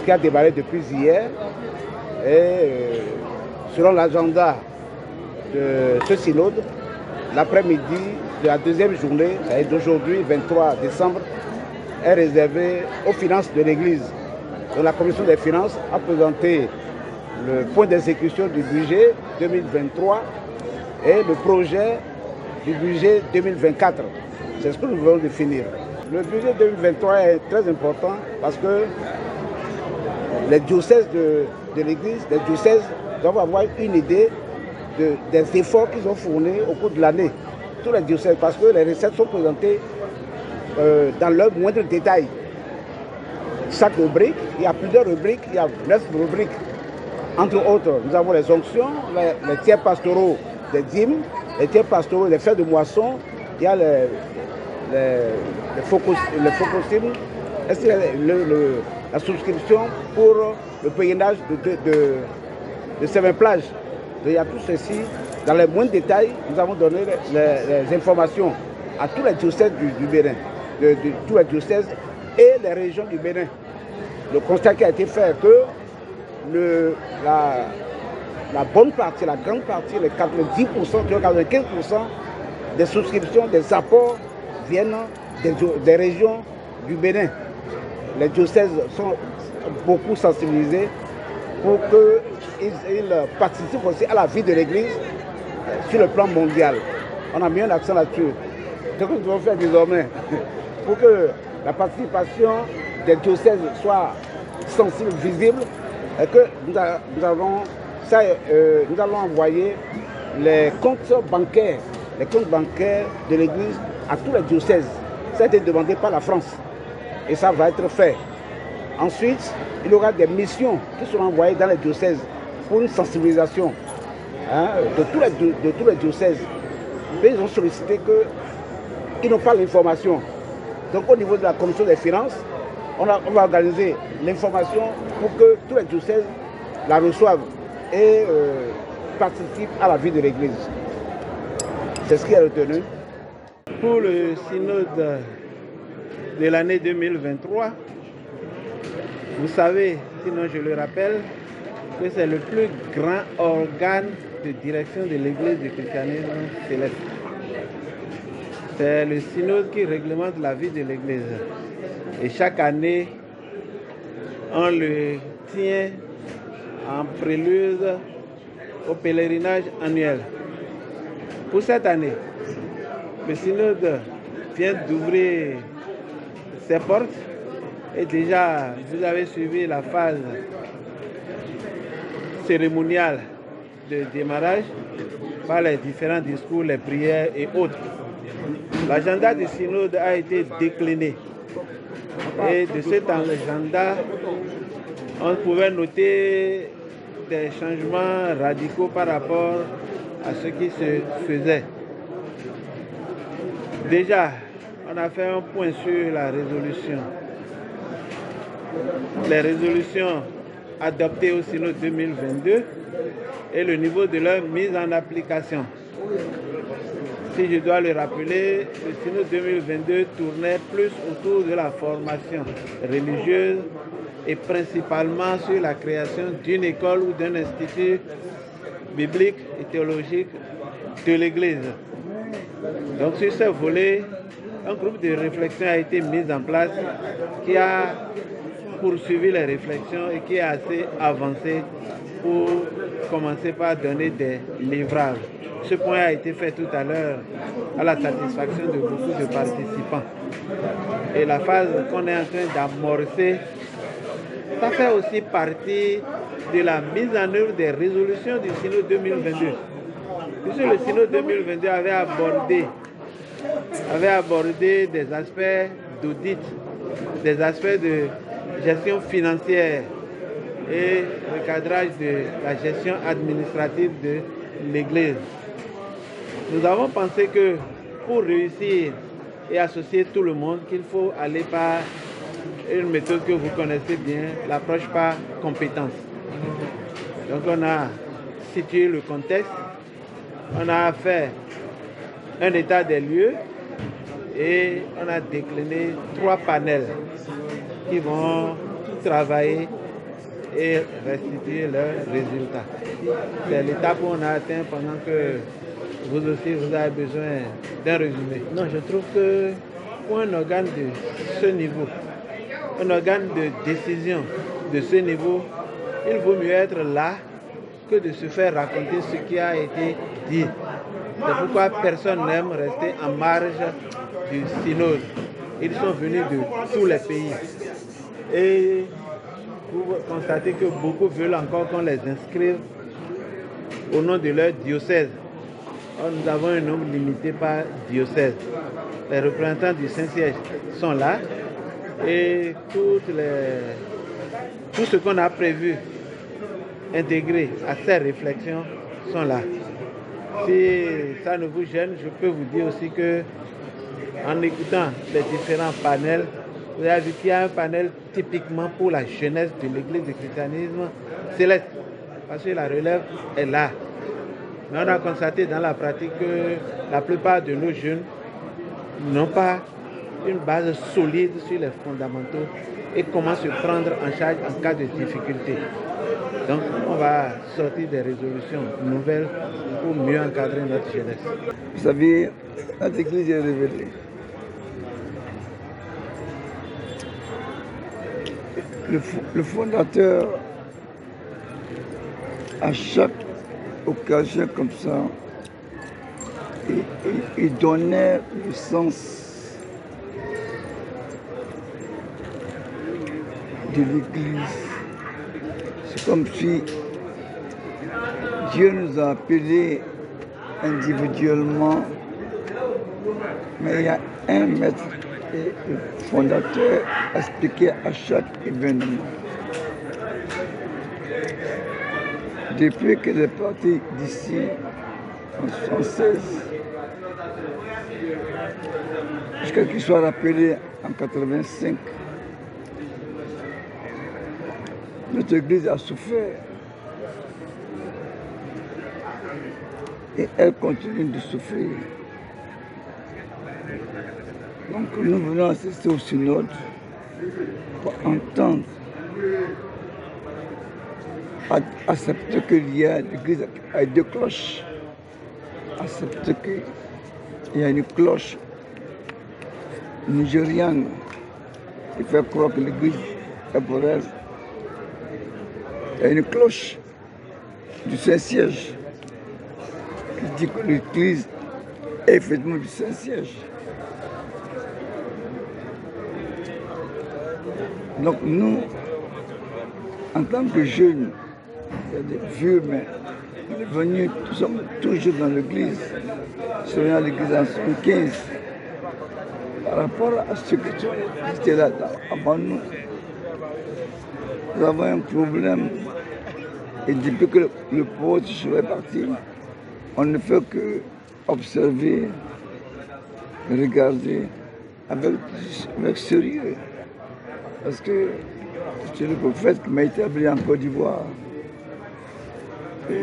Speaker 5: qui a démarré depuis hier. Et selon l'agenda de ce synode, l'après-midi de la deuxième journée, c'est d'aujourd'hui, 23 décembre, est réservé aux finances de l'Église. Donc la commission des finances a présenté le point d'exécution du budget 2023 et le projet du budget 2024. C'est ce que nous voulons définir. Le budget 2023 est très important parce que les diocèses de l'Église, les diocèses doivent avoir une idée des efforts qu'ils ont fournis au cours de l'année. Tous les diocèses, parce que les recettes sont présentées dans leur moindre détail. Chaque rubrique, il y a plusieurs rubriques, il y a 9 rubriques. Entre autres, nous avons les onctions, les tiers pastoraux des dîmes, les tiers pastoraux des fêtes de moisson, il y a les focosymes, la souscription pour le pèlerinage de Sévin-Plage. Il y a tout ceci. Dans les moindres détails, nous avons donné les informations à tous les diocèses du Bénin, de tous les diocèses et les régions du Bénin. Le constat qui a été fait est que la bonne partie, la grande partie, les 90%, 95% des souscriptions, des apports viennent des régions du Bénin. Les diocèses sont beaucoup sensibilisés pour qu'ils participent aussi à la vie de l'Église sur le plan mondial. On a mis un accent là-dessus. Ce que nous devons faire désormais pour que la participation des diocèses soit sensible, visible, et que nous allons envoyer les comptes bancaires de l'Église à tous les diocèses. Ça a été demandé par la France et ça va être fait. Ensuite, il y aura des missions qui seront envoyées dans les diocèses pour une sensibilisation de tous les diocèses. Mais ils ont sollicité qu'ils n'ont pas l'information. Donc au niveau de la commission des finances, on va organiser l'information pour que tous les diocèses la reçoivent et participent à la vie de l'Église. C'est ce qui est retenu. Pour le synode de l'année 2023, vous savez, sinon je le rappelle, que c'est le plus grand organe de direction de l'Église du christianisme céleste. C'est le synode qui réglemente la vie de l'Église. Et chaque année, on le tient en prélude au pèlerinage annuel. Pour cette année, le synode vient d'ouvrir ses portes et déjà vous avez suivi la phase cérémoniale de démarrage par les différents discours, les prières et autres. L'agenda du synode a été décliné et de cet agenda, on pouvait noter des changements radicaux par rapport à ce qui se faisait. Déjà, on a fait un point sur la résolution. Les résolutions adoptées au synode 2022 et le niveau de leur mise en application. Si je dois le rappeler, le synode 2022 tournait plus autour de la formation religieuse et principalement sur la création d'une école ou d'un institut biblique et théologique de l'Église. Donc sur ce volet, un groupe de réflexion a été mis en place qui a poursuivi les réflexions et qui est assez avancé pour commencer par donner des livrables. Ce point a été fait tout à l'heure à la satisfaction de beaucoup de participants. Et la phase qu'on est en train d'amorcer, ça fait aussi partie de la mise en œuvre des résolutions du synode 2022. Puisque le synode 2022 avait abordé des aspects d'audit, des aspects de gestion financière et recadrage de la gestion administrative de l'Église. Nous avons pensé que pour réussir et associer tout le monde, qu'il faut aller par une méthode que vous connaissez bien, l'approche par compétence. Donc on a situé le contexte, on a fait un état des lieux et on a décliné 3 panels qui vont travailler et restituer leurs résultats. C'est l'étape où on a atteint pendant que vous aussi vous avez besoin d'un résumé. Non, je trouve que pour un organe de ce niveau, un organe de décision de ce niveau, il vaut mieux être là que de se faire raconter ce qui a été dit. C'est pourquoi personne n'aime rester en marge du synode. Ils sont venus de tous les pays. Et vous constatez que beaucoup veulent encore qu'on les inscrive au nom de leur diocèse. Or, nous avons un nombre limité par diocèse. Les représentants du Saint-Siège sont là et tout ce qu'on a prévu intégrer à ces réflexions sont là. Si ça ne vous gêne, je peux vous dire aussi que en écoutant les différents panels, vous avez vu qu'il y a un panel typiquement pour la jeunesse de l'Église du christianisme céleste, parce que la relève est là. Mais on a constaté dans la pratique que la plupart de nos jeunes n'ont pas une base solide sur les fondamentaux et comment se prendre en charge en cas de difficulté. Donc on va sortir des résolutions nouvelles pour mieux encadrer notre jeunesse.
Speaker 6: Vous savez, notre Église est révélée. Le fondateur, à chaque occasion comme ça, il donnait le sens de l'Église. C'est comme si Dieu nous a appelés individuellement, mais il y a un maître et le fondateur expliqué à chaque événement. Depuis qu'il est parti d'ici en 1976, jusqu'à qu'il soit rappelé en 1985, notre Église a souffert et elle continue de souffrir. Donc nous venons assister au synode pour entendre, accepter qu'il y a l'église avec deux cloches, accepter qu'il y a une cloche nigériane qui fait croire que l'église est pour elle. Il y a une cloche du Saint-Siège qui dit que l'église est effectivement du Saint-Siège. Donc nous, en tant que jeunes, c'est-à-dire vieux, mais on est venus, nous sommes toujours dans l'église. Nous sommes à l'église en 1975. Par rapport à ce que tu étais là avant nous, nous avons un problème. Et depuis que le pote est parti, on ne fait que observer, regarder avec sérieux. Parce que c'est le prophète qui m'a établi en Côte d'Ivoire. Et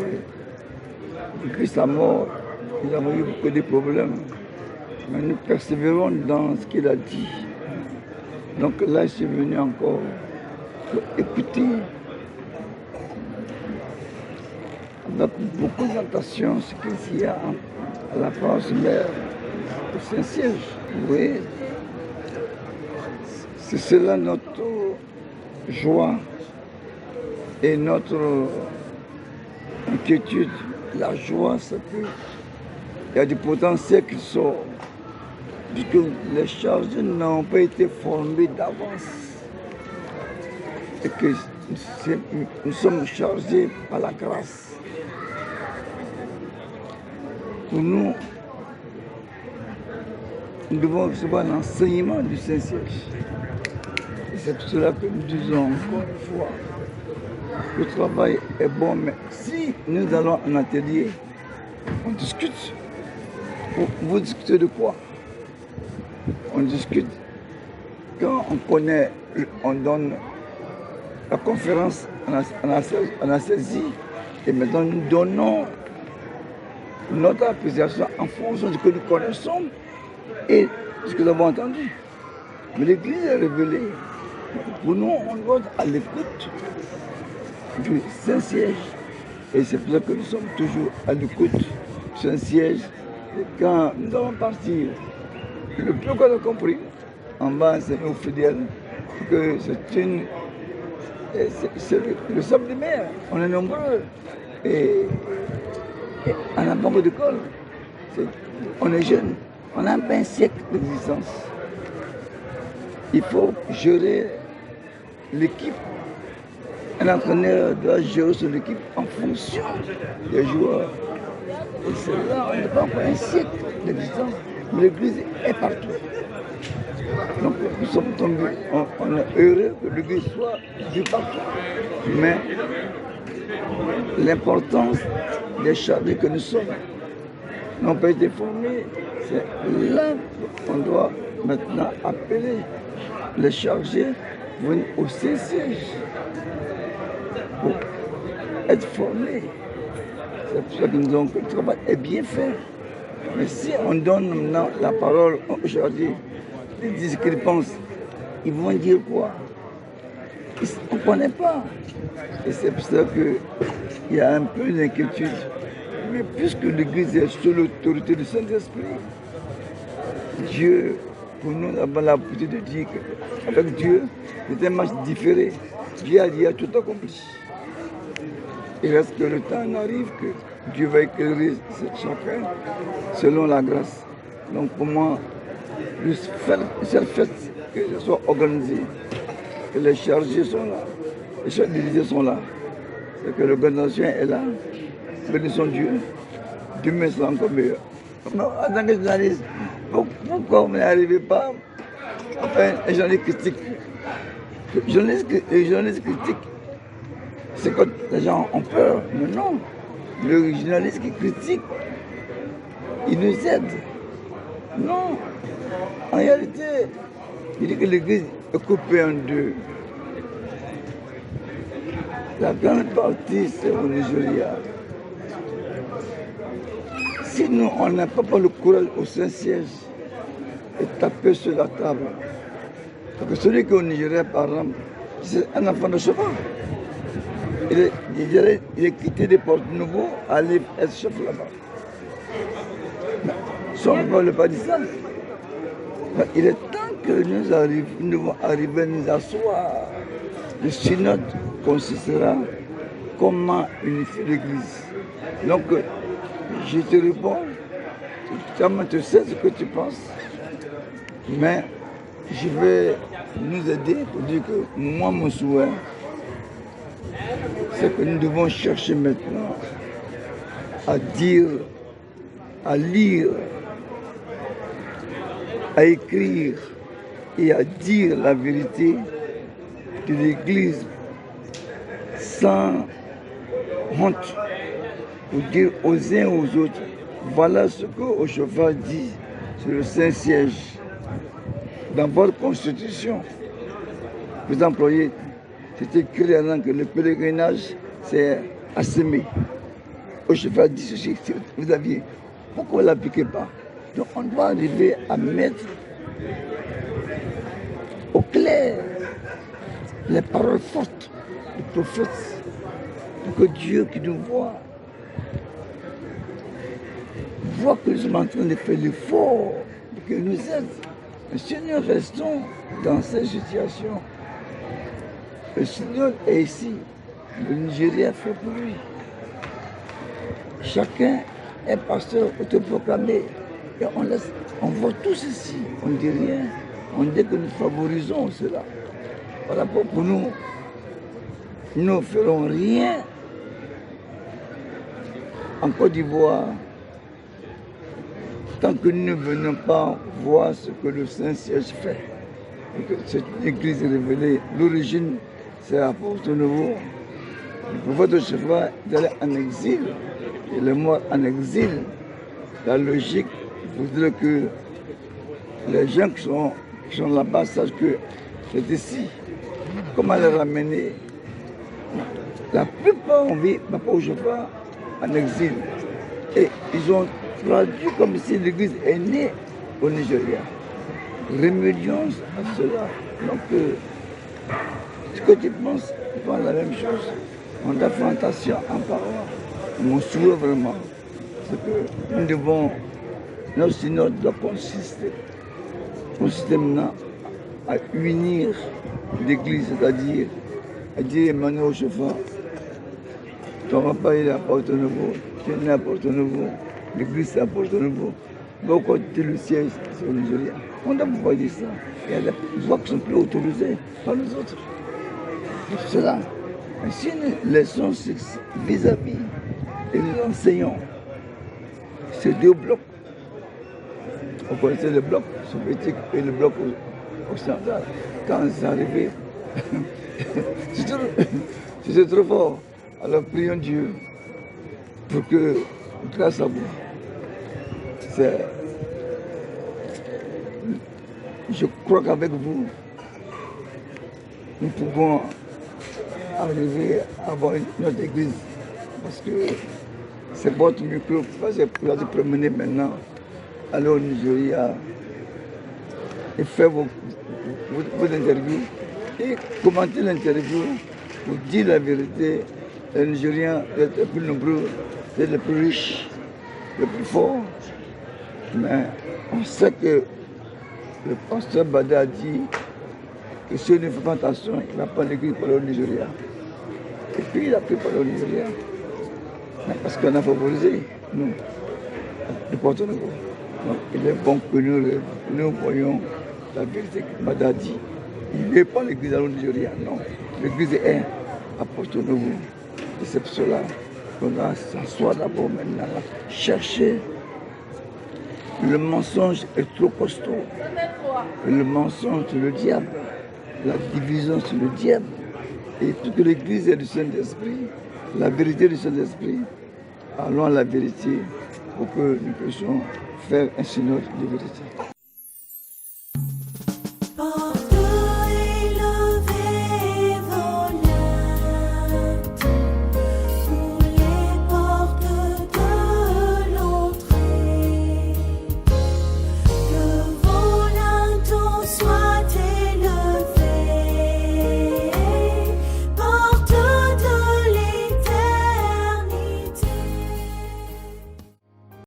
Speaker 6: depuis sa mort, nous avons eu beaucoup de problèmes. Mais nous persévérons dans ce qu'il a dit. Donc là, je suis venu encore pour écouter avec beaucoup d'attention ce qu'il y a à la France mère au Saint-Siège. Oui, c'est cela notre joie et notre inquiétude. La joie, c'est qu'il y a du potentiel qui sort, puisque les chargés n'ont pas été formés d'avance. Et que nous sommes chargés par la grâce. Pour nous, nous devons recevoir l'enseignement du Saint-Siège. Et c'est pour cela que nous disons encore une fois, le travail est bon, mais si nous allons en atelier, on discute. Vous discutez de quoi? On discute. Quand on connaît, on donne la conférence, on a saisi, et maintenant nous donnons notre appréciation en fonction de ce que nous connaissons et de ce que nous avons entendu. Mais l'Église est révélée. Pour nous, on doit être à l'écoute du Saint-Siège. Et c'est pour ça que nous sommes toujours à l'écoute du Saint-Siège. Et quand nous allons partir, le peu qu'on a compris, on va enseigner aux fidèles que c'est le sable de mer. On est nombreux. Et on n'a pas beaucoup d'école. On est jeunes. On n'a pas un siècle d'existence. Il faut gérer l'équipe. Un entraîneur doit gérer son équipe en fonction des joueurs. Et c'est là, on n'a pas encore un siècle d'existence. Mais l'Église est partout. Donc nous sommes tombés, on est heureux que l'Église soit vue partout. Mais l'importance des chargés que nous sommes n'ont pas été formés. C'est là qu'on doit maintenant appeler les chargés venir au Saint-Siège pour être formés. C'est pour ça que nous disons que le travail est bien fait. Mais si on donne maintenant la parole aujourd'hui, ils disent ce qu'ils pensent, ils vont dire quoi? On ne connaît pas. Et c'est pour ça qu'il y a un peu d'inquiétude. Mais puisque l'Église est sous l'autorité du Saint-Esprit, Dieu, pour nous, avons la possibilité de dire qu'avec Dieu, c'est un match différé. Dieu a tout accompli. Il reste que le temps arrive que Dieu va éclairer chacun selon la grâce. Donc pour moi, le fait que ce soit organisé, que les chargés sont là, les chefs d'Église sont là, et que l'organisation est là, bénissons Dieu, demain sera encore meilleur. Non, en tant que journaliste, pourquoi vous n'arrivez pas à faire un journaliste critique? Les journalistes critiques, c'est quand les gens ont peur. Mais non, le journaliste qui critique, il nous aide. Non, en réalité, il dit que l'Église est coupée en deux. La grande partie, c'est au Nigeria. si nous, on n'a pas le courage au Saint-Siège et taper sur la table, parce que celui qui est au Nigeria, par exemple, c'est un enfant de cheval. Il est quitté des portes nouveaux, aller être chef là-bas. Son papa ne pas dit ça. Mais il est temps que nous devons arriver à nous asseoir. Le synode consistera comment unifier l'Église. Donc, je te réponds, tu sais ce que tu penses, mais je vais nous aider pour dire que moi, mon souhait, c'est que nous devons chercher maintenant à dire, à lire, à écrire et à dire la vérité de l'Église sans honte, pour dire aux uns et aux autres, voilà ce que Oshofa dit sur le Saint-Siège. Dans votre constitution, vous employez, c'est écrit là que le pèlerinage, c'est assémé. Oshofa dit ceci, vous aviez, pourquoi vous ne l'appliquez pas? Donc on doit arriver à mettre au clair les paroles fortes du prophète, pour que Dieu qui nous voit que nous sommes en train de faire l'effort pour qu'il nous aide. Mais si nous restons dans cette situation, le Seigneur est ici, le Nigeria fait pour lui. Chacun est pasteur autoproclamé. Et on voit tous ici, on ne dit rien, on dit que nous favorisons cela. Voilà pour nous, nous ne ferons rien en Côte d'Ivoire tant que nous ne venons pas voir ce que le Saint-Siège fait. C'est une église révélée. L'origine, c'est à Porto-Novo. Le prophète de Chefa est allé en exil. Il est mort en exil. La logique voudrait que les gens qui sont là-bas sachent que c'est ici. Comment les ramener? La plupart ont vu Papa Oshofa en exil. Et ils ont traduit comme si l'église est née au Nigeria. Remédions à cela. Donc, ce que tu penses, tu penses la même chose. On doit faire attention en parlant. Mon souhait vraiment, c'est que nous devons, notre synode doit consister maintenant à unir l'église, c'est-à-dire à dire Emmanuel Oshofa, ton papa il est à Porto-Novo, tu es né à Porto-Novo, l'église est à Porto-Novo, pourquoi tu es le siège sur le Nigeria? On doit pouvoir dire ça. Il y a des voix qui ne sont plus autorisées par nous autres. C'est cela. Mais si nous laissons vis-à-vis et nous enseignons ces deux blocs, vous connaissez le bloc soviétique et le bloc occidental. Quand c'est arrivé, c'était trop fort. Alors prions Dieu pour que, grâce à vous, je crois qu'avec vous, nous pouvons arriver à avoir notre église. Parce que c'est votre micro, vous allez se promener maintenant, aller au Nigeria et faire vos interviews et commenter l'interview pour dire la vérité. Les Nigériens sont les plus nombreux, les plus riches, les plus forts. Mais on sait que le pasteur Bada a dit que si on ne fait pas attention, il n'a pas l'église pour le Nigeria. Et puis il a pris pour le Nigeria. Mais parce qu'on a favorisé, nous, le Porto-Novo. Donc il est bon que nous voyons la vérité que Bada a dit. Il n'est pas l'église au Nigeria, non. L'église est à Porto-Novo. Et c'est pour cela qu'on doit s'asseoir d'abord maintenant, chercher. Le mensonge est trop costaud. Le mensonge, c'est le diable. La division, c'est le diable. Et toute l'église est du Saint-Esprit. La vérité du Saint-Esprit. Allons à la vérité pour que nous puissions faire un synode de vérité.